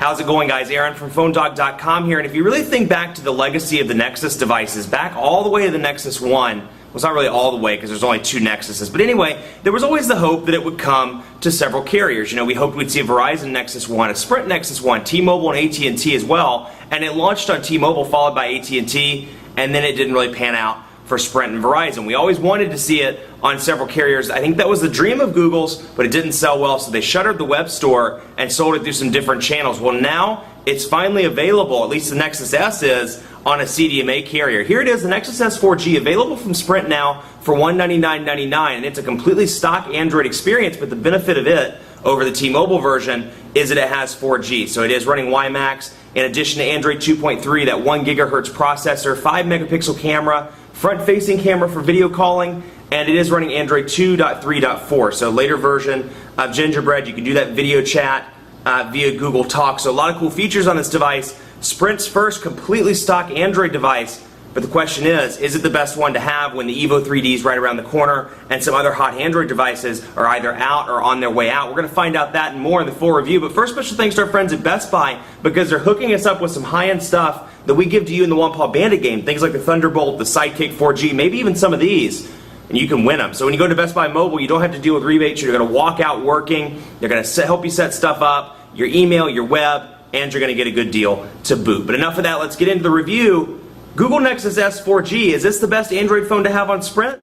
How's it going, guys? Aaron from PhoneDog.com here, and if you really think back to the legacy of the Nexus devices, back all the way to the Nexus 1, well, it's not really all the way because there's only 2 Nexuses, but anyway, there was always the hope that it would come to several carriers. You know, we hoped we'd see a Verizon Nexus 1, a Sprint Nexus 1, T-Mobile and AT&T as well, and it launched on T-Mobile followed by AT&T, and then it didn't really pan out for Sprint and Verizon. We always wanted to see it on several carriers. I think that was the dream of Google's, but it didn't sell well, so they shuttered the web store and sold it through some different channels. Well, now it's finally available, at least the Nexus S is, on a CDMA carrier. Here it is, the Nexus S 4G, available from Sprint now for $199.99, and it's a completely stock Android experience, but the benefit of it over the T-Mobile version is that it has 4G. So it is running WiMAX, in addition to Android 2.3, that 1 gigahertz processor, 5 megapixel camera, front-facing camera for video calling, and it is running Android 2.3.4, so later version of Gingerbread. You can do that video chat via Google Talk. So a lot of cool features on this device. Sprint's first completely stock Android device, but the question is it the best one to have when the Evo 3D is right around the corner and some other hot Android devices are either out or on their way out? We're going to find out that and more in the full review, but first, special thanks to our friends at Best Buy because they're hooking us up with some high-end stuff that we give to you in the One Paw Bandit game, things like the Thunderbolt, the Sidekick 4G, maybe even some of these, and you can win them. So when you go to Best Buy Mobile, you don't have to deal with rebates. You're going to walk out working. They're going to help you set stuff up, your email, your web, and you're going to get a good deal to boot. But enough of that. Let's get into the review. Google Nexus S 4G. Is this the best Android phone to have on Sprint?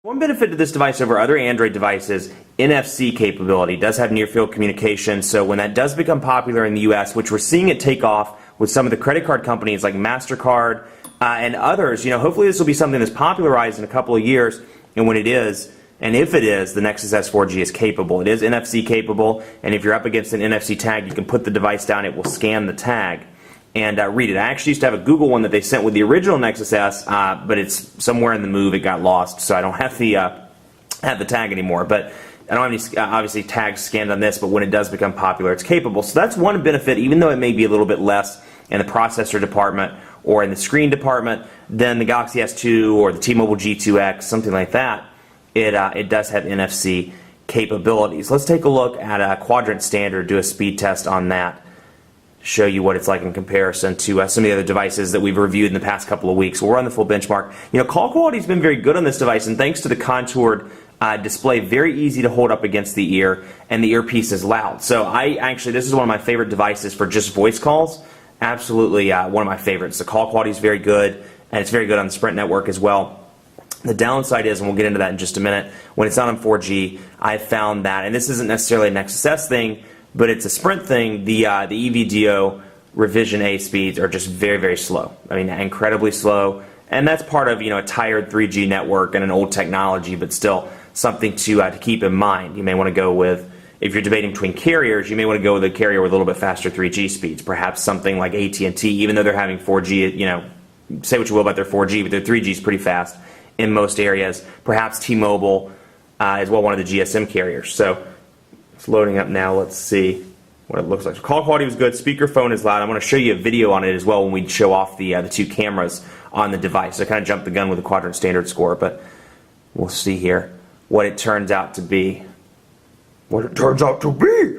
One benefit to this device over other Android devices, NFC capability. It does have near-field communication, so when that does become popular in the US, which we're seeing it take off with some of the credit card companies like MasterCard and others, you know, hopefully this will be something that's popularized in a couple of years, and when it is, and if it is, the Nexus S 4G is capable. It is NFC capable, and if you're up against an NFC tag, you can put the device down, it will scan the tag and read it. I actually used to have a Google one that they sent with the original Nexus S, but it's somewhere in the move, it got lost, so I don't have the tag anymore. But I don't have any, obviously, tags scanned on this, but when it does become popular, it's capable. So that's one benefit, even though it may be a little bit less in the processor department or in the screen department than the Galaxy S2 or the T-Mobile G2X, something like that. It does have NFC capabilities. Let's take a look at a Quadrant Standard, do a speed test on that, show you what it's like in comparison to some of the other devices that we've reviewed in the past couple of weeks. We'll run the full benchmark. You know, call quality has been very good on this device, and thanks to the contoured display, very easy to hold up against the ear, and the earpiece is loud. So this is one of my favorite devices for just voice calls. Absolutely one of my favorites. The call quality is very good, and it's very good on the Sprint network as well. The downside is, and we'll get into that in just a minute, when it's not on 4G, I've found that, and this isn't necessarily a Nexus S thing, but it's a Sprint thing, the EVDO Revision A speeds are just very, very slow. I mean, incredibly slow, and that's part of, you know, a tired 3G network and an old technology, but still something to keep in mind. You may want to go with, if you're debating between carriers, you may want to go with a carrier with a little bit faster 3G speeds, perhaps something like AT&T, even though they're having 4G, you know, say what you will about their 4G, but their 3G is pretty fast in most areas. Perhaps T-Mobile as well, one of the GSM carriers. So it's loading up now. Let's see what it looks like. So call quality was good. Speakerphone is loud. I'm going to show you a video on it as well when we show off the 2 cameras on the device. I kind of jumped the gun with the Quadrant Standard score, but we'll see here what it turns out to be. What it turns out to be.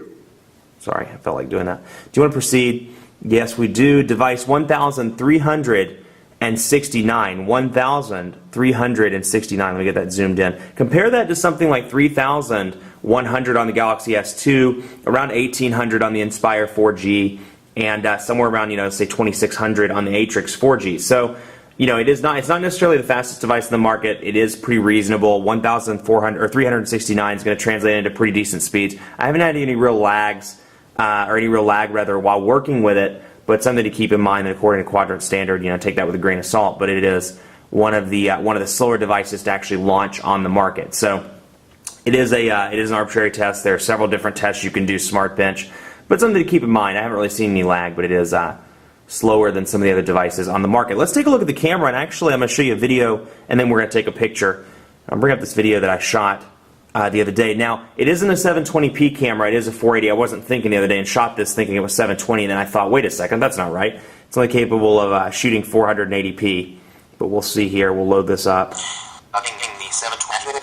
Sorry, I felt like doing that. Do you want to proceed? Yes, we do. Device 1,369. 1,369. Let me get that zoomed in. Compare that to something like 3,100 on the Galaxy S2, around 1,800 on the Inspire 4G, and somewhere around, you know, say 2,600 on the Atrix 4G. So, you know, it's not necessarily the fastest device in the market. It is pretty reasonable. 1,400 or 369 is going to translate into pretty decent speeds. I haven't had any real lags, or any real lag rather, while working with it. But something to keep in mind that according to Quadrant Standard, you know, take that with a grain of salt. But it is one of the slower devices to actually launch on the market. So it is an arbitrary test. There are several different tests you can do, Smart Bench, but something to keep in mind. I haven't really seen any lag, but it is slower than some of the other devices on the market. Let's take a look at the camera, and actually I'm going to show you a video, and then we're going to take a picture. I'll bring up this video that I shot the other day. Now, it isn't a 720p camera, it is a 480. I wasn't thinking the other day and shot this thinking it was 720, and then I thought, wait a second, that's not right. It's only capable of shooting 480p, but we'll see here. We'll load this up. I'm using the 720.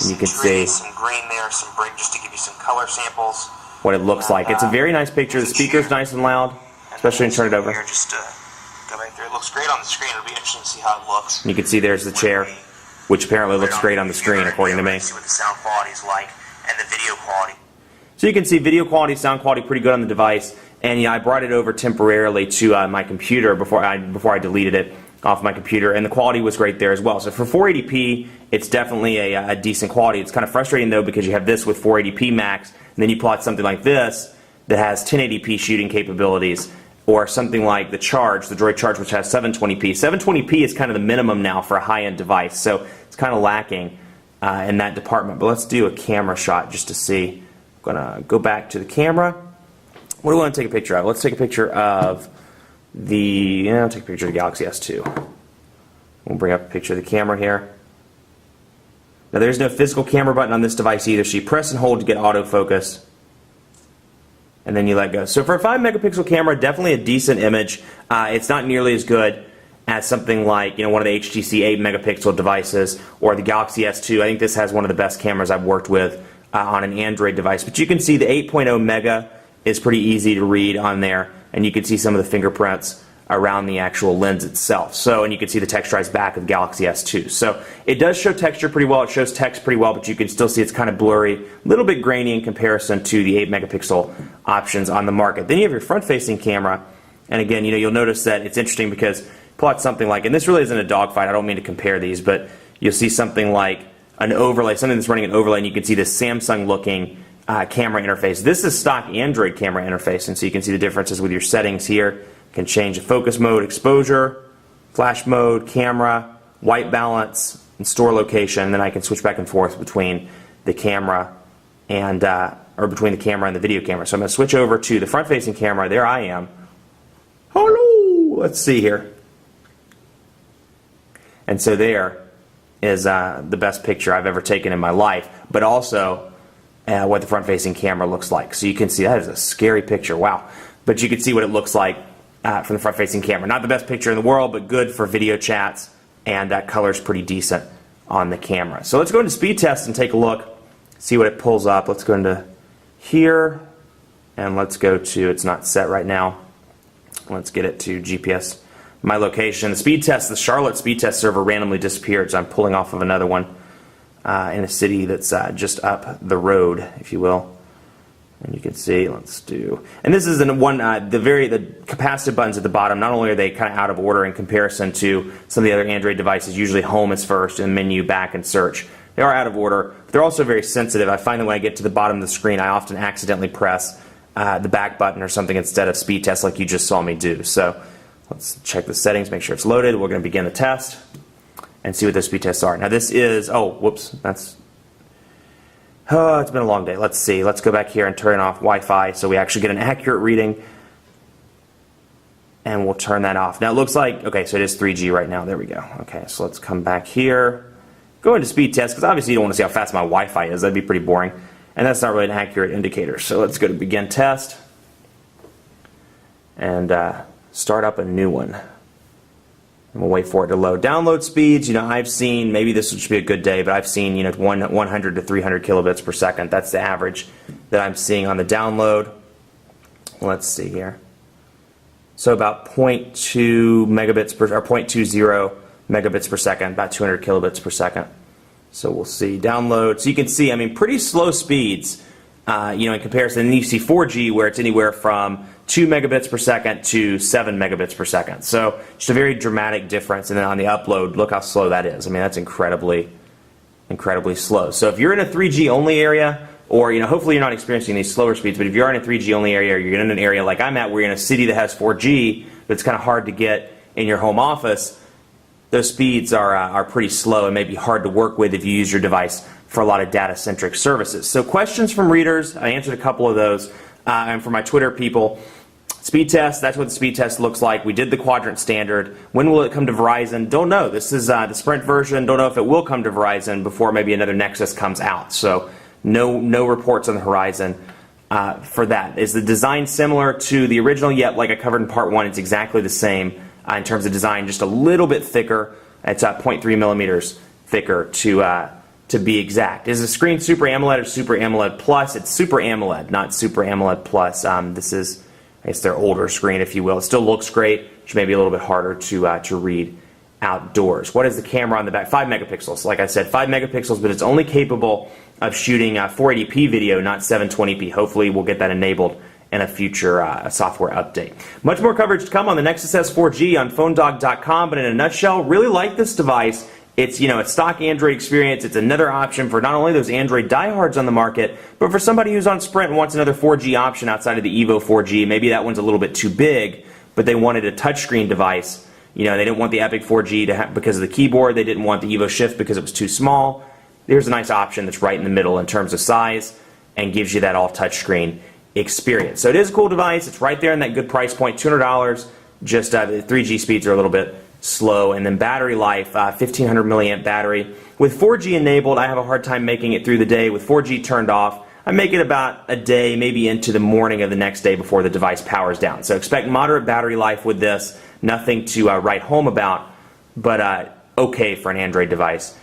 You can see some trees, some green there, some brick, just to give you some color samples. what it looks like. It's a very nice picture. The speaker's nice and loud, especially when you turn it over. Just to go back there. It looks great on the screen. It'll be interesting to see how it looks. You can see there's the chair, which apparently looks great on the screen, according to me. See what the sound quality is like and the video quality. So you can see video quality, sound quality pretty good on the device. And I brought it over temporarily to my computer before I deleted it off my computer, and the quality was great there as well. So for 480p, it's definitely a decent quality. It's kind of frustrating though because you have this with 480p max, and then you plot something like this that has 1080p shooting capabilities, or something like the Droid Charge, which has 720p. 720p is kind of the minimum now for a high-end device, so it's kind of lacking in that department. But let's do a camera shot just to see. I'm gonna go back to the camera. What do we want to take a picture of? Let's take a picture of take a picture of the Galaxy S2. We'll bring up a picture of the camera here. Now there's no physical camera button on this device either, so you press and hold to get autofocus, and then you let go. So for a 5 megapixel camera, definitely a decent image. It's not nearly as good as something like one of the HTC 8 megapixel devices or the Galaxy S2. I think this has one of the best cameras I've worked with on an Android device. But you can see the 8.0 mega is pretty easy to read on there, and you can see some of the fingerprints around the actual lens itself. So, and you can see the texturized back of the Galaxy S2. So it does show texture pretty well, it shows text pretty well, but you can still see it's kind of blurry, a little bit grainy in comparison to the 8 megapixel options on the market. Then you have your front-facing camera, and again, you'll notice that it's interesting because plot something like, and this really isn't a dogfight, I don't mean to compare these, but you'll see something like an overlay, something that's running an overlay, and you can see this Samsung-looking camera interface. This is stock Android camera interface, and so you can see the differences with your settings here. You can change the focus mode, exposure, flash mode, camera, white balance, and store location. And then I can switch back and forth between the camera and between the camera and the video camera. So I'm going to switch over to the front-facing camera. There I am. Hello. Let's see here. And so there is the best picture I've ever taken in my life, but also what the front-facing camera looks like. So you can see that is a scary picture. Wow. But you can see what it looks like from the front-facing camera. Not the best picture in the world, but good for video chats, and that color's pretty decent on the camera. So let's go into speed test and take a look, see what it pulls up. Let's go into here, and let's go to, it's not set right now. Let's get it to GPS, my location. The speed test, the Charlotte speed test server randomly disappeared, so I'm pulling off of another one in a city that's just up the road, if you will. And you can see, let's do, and this is the capacitive buttons at the bottom. Not only are they kind of out of order in comparison to some of the other Android devices, usually home is first and menu, back, and search. They are out of order, but they're also very sensitive. I find that when I get to the bottom of the screen, I often accidentally press the back button or something instead of speed test like you just saw me do. So let's check the settings, make sure it's loaded. We're going to begin the test and see what the speed tests are. Now this is, it's been a long day. Let's see. Let's go back here and turn off Wi-Fi so we actually get an accurate reading. And we'll turn that off. Now it looks like, okay, so it is 3G right now. There we go. Okay, so let's come back here. Go into speed test, because obviously you don't want to see how fast my Wi-Fi is. That'd be pretty boring. And that's not really an accurate indicator. So let's go to begin test. And start up a new one. And we'll wait for it to load. Download speeds, I've seen, maybe this would be a good day, but I've seen, 100 to 300 kilobits per second. That's the average that I'm seeing on the download. Let's see here. So about 0.2 megabits per, or 0.20 megabits per second, about 200 kilobits per second. So we'll see download. So you can see, pretty slow speeds, in comparison. And you see 4G where it's anywhere from 2 megabits per second to 7 megabits per second. So just a very dramatic difference. And then on the upload, look how slow that is. That's incredibly slow. So if you're in a 3G only area, or hopefully you're not experiencing these slower speeds, but if you're in a 3G only area, or you're in an area like I'm at where you're in a city that has 4G, but it's kind of hard to get in your home office, those speeds are pretty slow and may be hard to work with if you use your device for a lot of data-centric services. So questions from readers, I answered a couple of those. And for my Twitter people, speed test, that's what the speed test looks like. We did the quadrant standard. When will it come to Verizon? Don't know. This is the Sprint version. Don't know if it will come to Verizon before maybe another Nexus comes out. So no reports on the horizon for that. Is the design similar to the original? Yet, like I covered in part 1, it's exactly the same in terms of design, just a little bit thicker. It's 0.3 millimeters thicker to to be exact. Is the screen Super AMOLED or Super AMOLED Plus? It's Super AMOLED, not Super AMOLED Plus. This is, I guess, their older screen, if you will. It still looks great, which may be a little bit harder to read outdoors. What is the camera on the back? 5 megapixels. Like I said, 5 megapixels, but it's only capable of shooting 480p video, not 720p. Hopefully we'll get that enabled in a future software update. Much more coverage to come on the Nexus S 4G on PhoneDog.com, but in a nutshell, really like this device. It's, it's stock Android experience. It's another option for not only those Android diehards on the market, but for somebody who's on Sprint and wants another 4G option outside of the Evo 4G. Maybe that one's a little bit too big, but they wanted a touchscreen device. They didn't want the Epic 4G to have, because of the keyboard. They didn't want the Evo Shift because it was too small. There's a nice option that's right in the middle in terms of size and gives you that all touchscreen experience. So it is a cool device. It's right there in that good price point, $200. Just the 3G speeds are a little bit slow, and then battery life, 1500 milliamp battery. With 4G enabled, I have a hard time making it through the day. With 4G turned off, I make it about a day, maybe into the morning of the next day before the device powers down. So expect moderate battery life with this. Nothing to write home about, but okay for an Android device,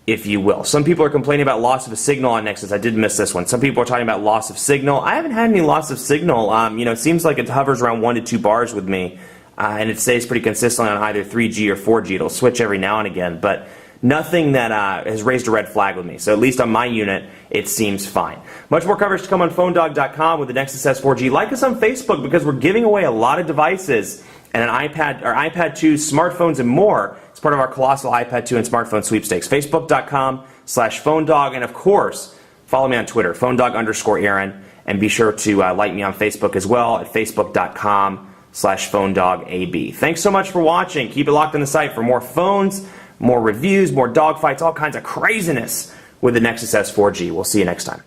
if you will. Some people are complaining about loss of a signal on Nexus. I did miss this one. Some people are talking about loss of signal. I haven't had any loss of signal. It seems like it hovers around 1 to 2 bars with me, and it stays pretty consistently on either 3G or 4G. It'll switch every now and again, but nothing that has raised a red flag with me. So at least on my unit, it seems fine. Much more coverage to come on PhoneDog.com with the Nexus S 4G. Like us on Facebook because we're giving away a lot of devices and an iPad, or iPad 2, smartphones, and more. It's part of our colossal iPad 2 and smartphone sweepstakes. Facebook.com/PhoneDog, and of course, follow me on Twitter, PhoneDog_Aaron, and be sure to like me on Facebook as well at Facebook.com/PhoneDogAB. Thanks so much for watching. Keep it locked on the site for more phones, more reviews, more dogfights, all kinds of craziness with the Nexus S 4G. We'll see you next time.